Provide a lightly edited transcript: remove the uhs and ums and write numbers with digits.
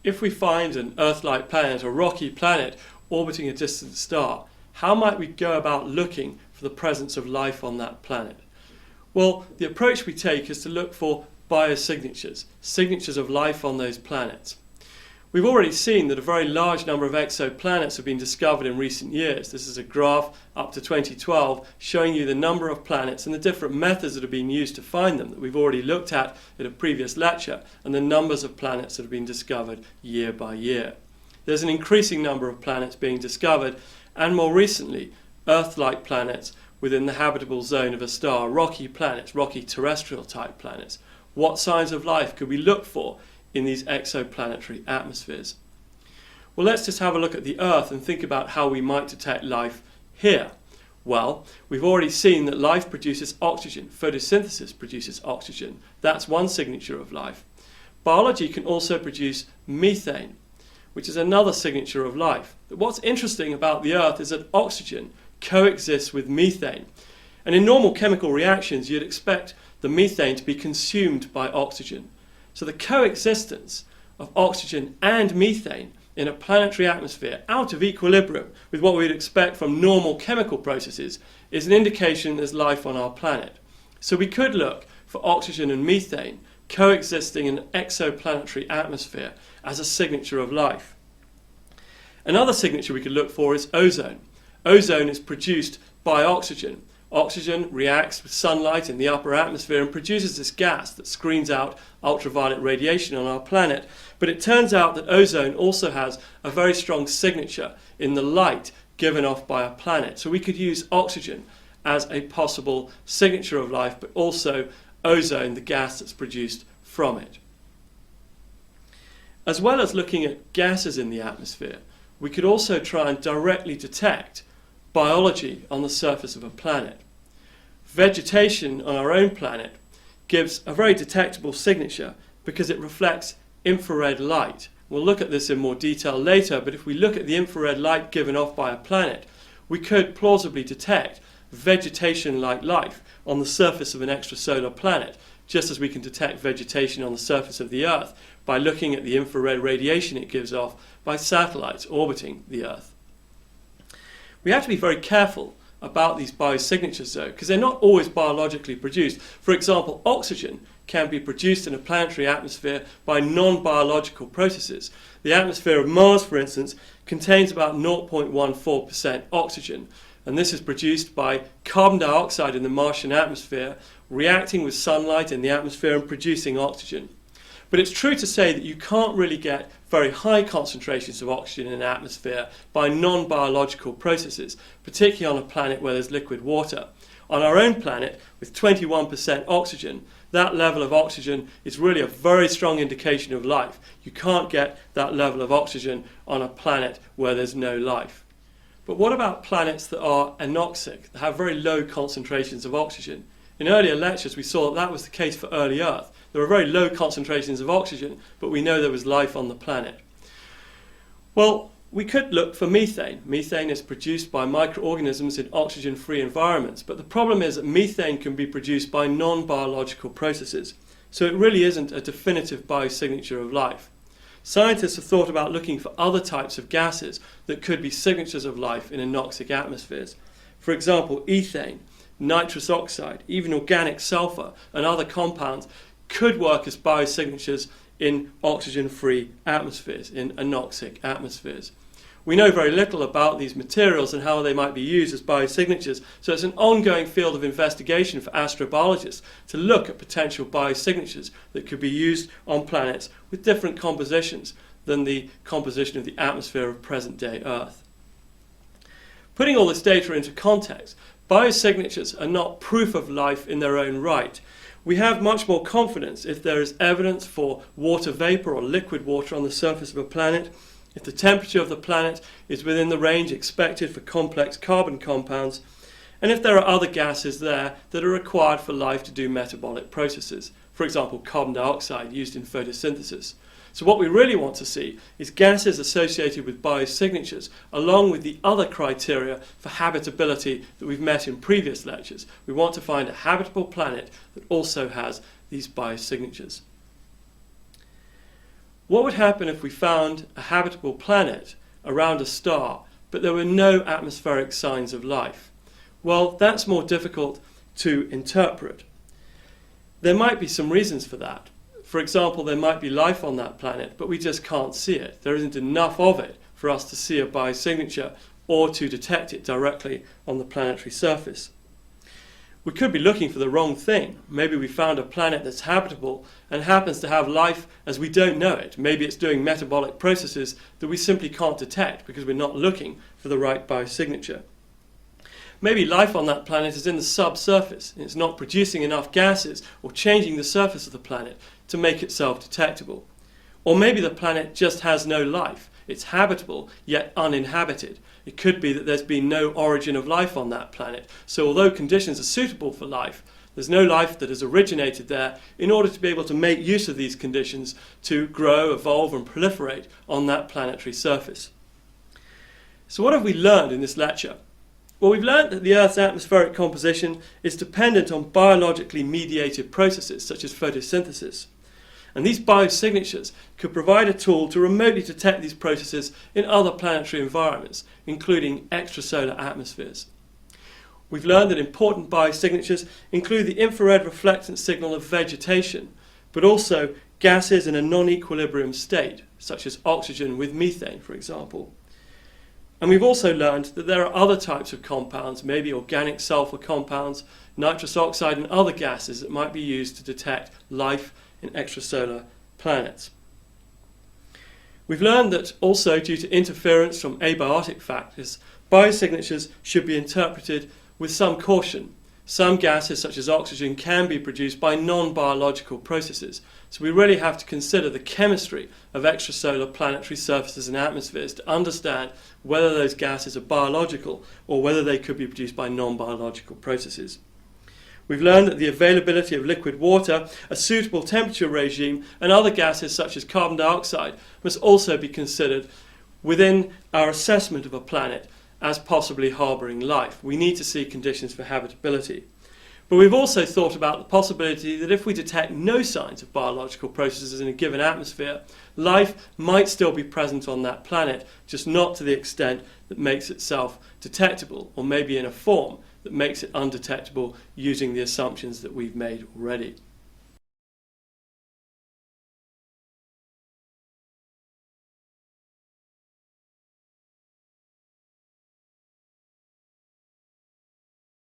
If we find an Earth-like planet, a rocky planet, orbiting a distant star, how might we go about looking for the presence of life on that planet? Well, the approach we take is to look for biosignatures, signatures of life on those planets. We've already seen that a very large number of exoplanets have been discovered in recent years. This is a graph up to 2012 showing you the number of planets and the different methods that have been used to find them that we've already looked at in a previous lecture, and the numbers of planets that have been discovered year by year. There's an increasing number of planets being discovered, and more recently, Earth-like planets within the habitable zone of a star, rocky planets, rocky terrestrial type planets. What signs of life could we look for in these exoplanetary atmospheres? Well, let's just have a look at the Earth and think about how we might detect life here. Well, we've already seen that life produces oxygen. Photosynthesis produces oxygen. That's one signature of life. Biology can also produce methane, which is another signature of life. But what's interesting about the Earth is that oxygen coexists with methane. And in normal chemical reactions, you'd expect the methane to be consumed by oxygen. So the coexistence of oxygen and methane in a planetary atmosphere out of equilibrium with what we'd expect from normal chemical processes is an indication there's life on our planet. So we could look for oxygen and methane coexisting in an exoplanetary atmosphere as a signature of life. Another signature we could look for is ozone. Ozone is produced by oxygen. Oxygen reacts with sunlight in the upper atmosphere and produces this gas that screens out ultraviolet radiation on our planet. But it turns out that ozone also has a very strong signature in the light given off by a planet. So we could use oxygen as a possible signature of life, but also ozone, the gas that's produced from it. As well as looking at gases in the atmosphere, we could also try and directly detect biology on the surface of a planet. Vegetation on our own planet gives a very detectable signature because it reflects infrared light. We'll look at this in more detail later, but if we look at the infrared light given off by a planet, we could plausibly detect vegetation-like life on the surface of an extrasolar planet, just as we can detect vegetation on the surface of the Earth by looking at the infrared radiation it gives off by satellites orbiting the Earth. We have to be very careful about these biosignatures though, because they're not always biologically produced. For example, oxygen can be produced in a planetary atmosphere by non-biological processes. The atmosphere of Mars, for instance, contains about 0.14% oxygen, and this is produced by carbon dioxide in the Martian atmosphere reacting with sunlight in the atmosphere and producing oxygen. But it's true to say that you can't really get very high concentrations of oxygen in an atmosphere by non-biological processes, particularly on a planet where there's liquid water. On our own planet, with 21% oxygen, that level of oxygen is really a very strong indication of life. You can't get that level of oxygen on a planet where there's no life. But what about planets that are anoxic, that have very low concentrations of oxygen? In earlier lectures we saw that was the case for early Earth. There were very low concentrations of oxygen, but we know there was life on the planet. Well, we could look for methane. Methane is produced by microorganisms in oxygen-free environments, but the problem is that methane can be produced by non-biological processes, so it really isn't a definitive biosignature of life. Scientists have thought about looking for other types of gases that could be signatures of life in anoxic atmospheres. For example, ethane, nitrous oxide, even organic sulfur and other compounds could work as biosignatures in oxygen-free atmospheres, in anoxic atmospheres. We know very little about these materials and how they might be used as biosignatures, so it's an ongoing field of investigation for astrobiologists to look at potential biosignatures that could be used on planets with different compositions than the composition of the atmosphere of present-day Earth. Putting all this data into context, biosignatures are not proof of life in their own right. We have much more confidence if there is evidence for water vapor or liquid water on the surface of a planet, if the temperature of the planet is within the range expected for complex carbon compounds, and if there are other gases there that are required for life to do metabolic processes, for example carbon dioxide used in photosynthesis. So what we really want to see is gases associated with biosignatures along with the other criteria for habitability that we've met in previous lectures. We want to find a habitable planet that also has these biosignatures. What would happen if we found a habitable planet around a star, but there were no atmospheric signs of life? Well, that's more difficult to interpret. There might be some reasons for that. For example, there might be life on that planet, but we just can't see it. There isn't enough of it for us to see a biosignature or to detect it directly on the planetary surface. We could be looking for the wrong thing. Maybe we found a planet that's habitable and happens to have life as we don't know it. Maybe it's doing metabolic processes that we simply can't detect because we're not looking for the right biosignature. Maybe life on that planet is in the subsurface and it's not producing enough gases or changing the surface of the planet to make itself detectable. Or maybe the planet just has no life. It's habitable yet uninhabited. It could be that there's been no origin of life on that planet. So although conditions are suitable for life, there's no life that has originated there in order to be able to make use of these conditions to grow, evolve and proliferate on that planetary surface. So what have we learned in this lecture? Well, we've learned that the Earth's atmospheric composition is dependent on biologically mediated processes such as photosynthesis. And these biosignatures could provide a tool to remotely detect these processes in other planetary environments, including extrasolar atmospheres. We've learned that important biosignatures include the infrared reflectance signal of vegetation, but also gases in a non-equilibrium state, such as oxygen with methane, for example. And we've also learned that there are other types of compounds, maybe organic sulfur compounds, nitrous oxide and other gases that might be used to detect life in extrasolar planets. We've learned that also due to interference from abiotic factors, biosignatures should be interpreted with some caution. Some gases such as oxygen can be produced by non-biological processes, so we really have to consider the chemistry of extrasolar planetary surfaces and atmospheres to understand whether those gases are biological or whether they could be produced by non-biological processes. We've learned that the availability of liquid water, a suitable temperature regime, and other gases such as carbon dioxide must also be considered within our assessment of a planet as possibly harbouring life. We need to see conditions for habitability. But we've also thought about the possibility that if we detect no signs of biological processes in a given atmosphere, life might still be present on that planet, just not to the extent that makes itself detectable, or maybe in a form that makes it undetectable using the assumptions that we've made already.